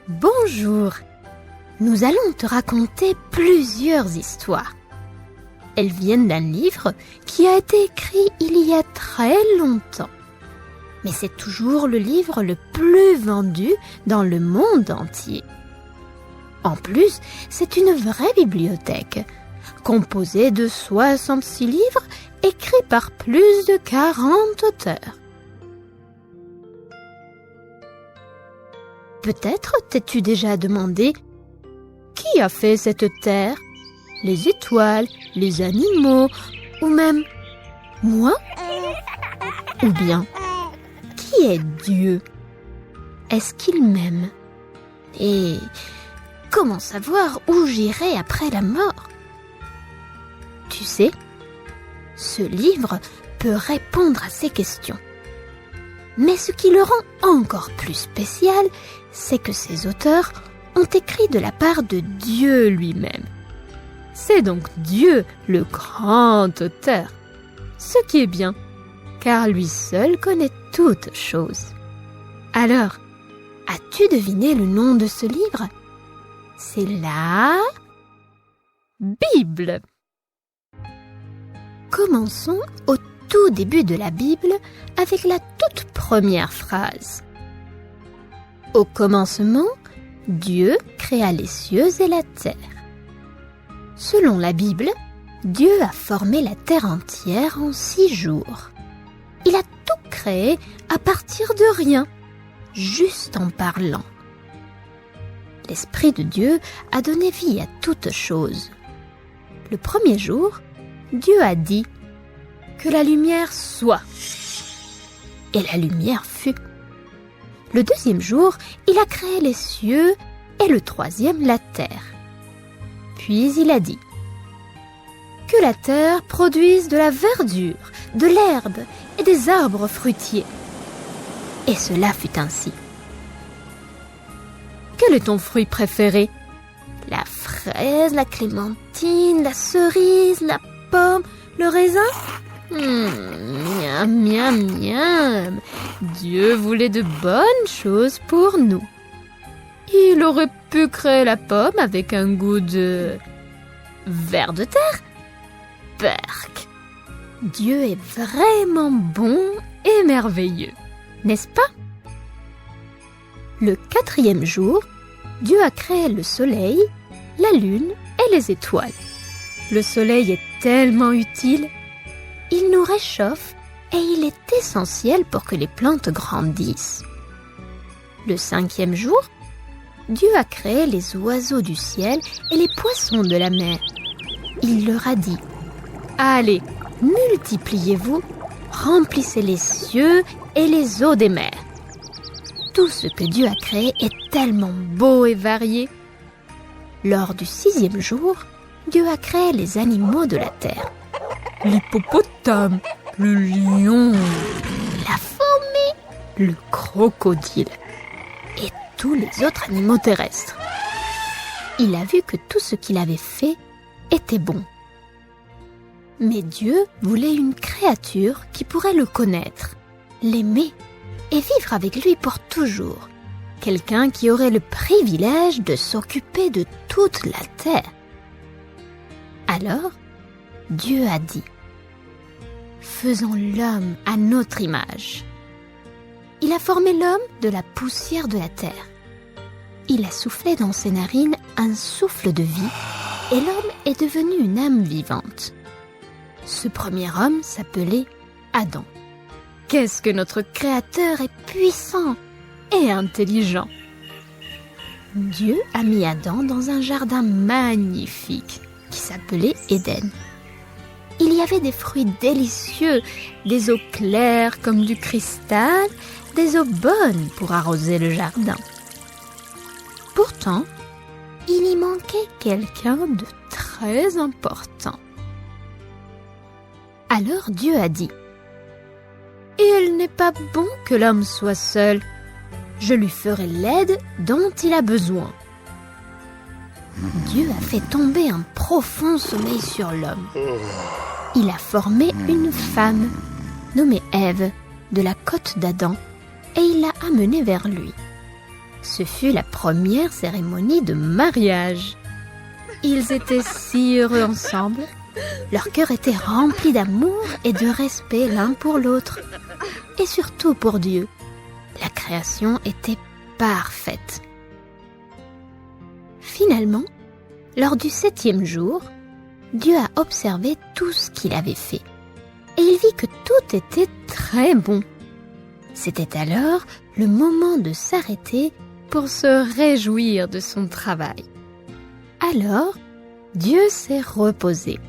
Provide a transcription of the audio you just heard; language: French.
Bonjour, nous allons te raconter plusieurs histoires. Elles viennent d'un livre qui a été écrit il y a très longtemps. Mais c'est toujours le livre le plus vendu dans le monde entier. En plus, c'est une vraie bibliothèque, composée de 66 livres écrits par plus de 40 auteurs. Peut-être t'es-tu déjà demandé qui a fait cette terre, les étoiles, les animaux, ou même moi? Ou bien, qui est Dieu? Est-ce qu'il m'aime? Et comment savoir où j'irai après la mort? Tu sais, ce livre peut répondre à ces questions. Mais ce qui le rend encore plus spécial, c'est que ces auteurs ont écrit de la part de Dieu lui-même. C'est donc Dieu le grand auteur. Ce qui est bien, car lui seul connaît toutes choses. Alors, as-tu deviné le nom de ce livre? C'est la Bible. Commençons au tout début de la Bible avec la toute première phrase. Au commencement, Dieu créa les cieux et la terre. Selon la Bible, Dieu a formé la terre entière en 6 jours. Il a tout créé à partir de rien, juste en parlant. L'Esprit de Dieu a donné vie à toutes choses. Le premier jour, Dieu a dit « Que la lumière soit ». Et la lumière fut. Le deuxième jour, il a créé les cieux et le troisième la terre. Puis il a dit « Que la terre produise de la verdure, de l'herbe et des arbres fruitiers. » Et cela fut ainsi. Quel est ton fruit préféré? La fraise, la clémentine, la cerise, la pomme, le raisin? Miam, miam, miam. Dieu voulait de bonnes choses pour nous. Il aurait pu créer la pomme avec un goût de ver de terre. Berk. Dieu est vraiment bon et merveilleux, n'est-ce pas? Le 4e jour, Dieu a créé le soleil, la lune et les étoiles. Le soleil est tellement utile. Il nous réchauffe et il est essentiel pour que les plantes grandissent. Le 5e jour, Dieu a créé les oiseaux du ciel et les poissons de la mer. Il leur a dit « Allez, multipliez-vous, remplissez les cieux et les eaux des mers. » Tout ce que Dieu a créé est tellement beau et varié. Lors du 6e jour, Dieu a créé les animaux de la terre. L'hippopotame, le lion, la fourmi, le crocodile et tous les autres animaux terrestres. Il a vu que tout ce qu'il avait fait était bon. Mais Dieu voulait une créature qui pourrait le connaître, l'aimer et vivre avec lui pour toujours. Quelqu'un qui aurait le privilège de s'occuper de toute la terre. Alors, Dieu a dit « Faisons l'homme à notre image. » Il a formé l'homme de la poussière de la terre. Il a soufflé dans ses narines un souffle de vie et l'homme est devenu une âme vivante. Ce premier homme s'appelait Adam. Qu'est-ce que notre Créateur est puissant et intelligent! Dieu a mis Adam dans un jardin magnifique qui s'appelait Éden. Il y avait des fruits délicieux, des eaux claires comme du cristal, des eaux bonnes pour arroser le jardin. Pourtant, il y manquait quelqu'un de très important. Alors Dieu a dit « Il n'est pas bon que l'homme soit seul. Je lui ferai l'aide dont il a besoin. » Dieu a fait tomber un profond sommeil sur l'homme. Il a formé une femme, nommée Ève, de la côte d'Adam, et il l'a amenée vers lui. Ce fut la première cérémonie de mariage. Ils étaient si heureux ensemble. Leur cœur était rempli d'amour et de respect l'un pour l'autre. Et surtout pour Dieu. La création était parfaite. Finalement, lors du 7e jour, Dieu a observé tout ce qu'il avait fait. Et il vit que tout était très bon. C'était alors le moment de s'arrêter pour se réjouir de son travail. Alors, Dieu s'est reposé.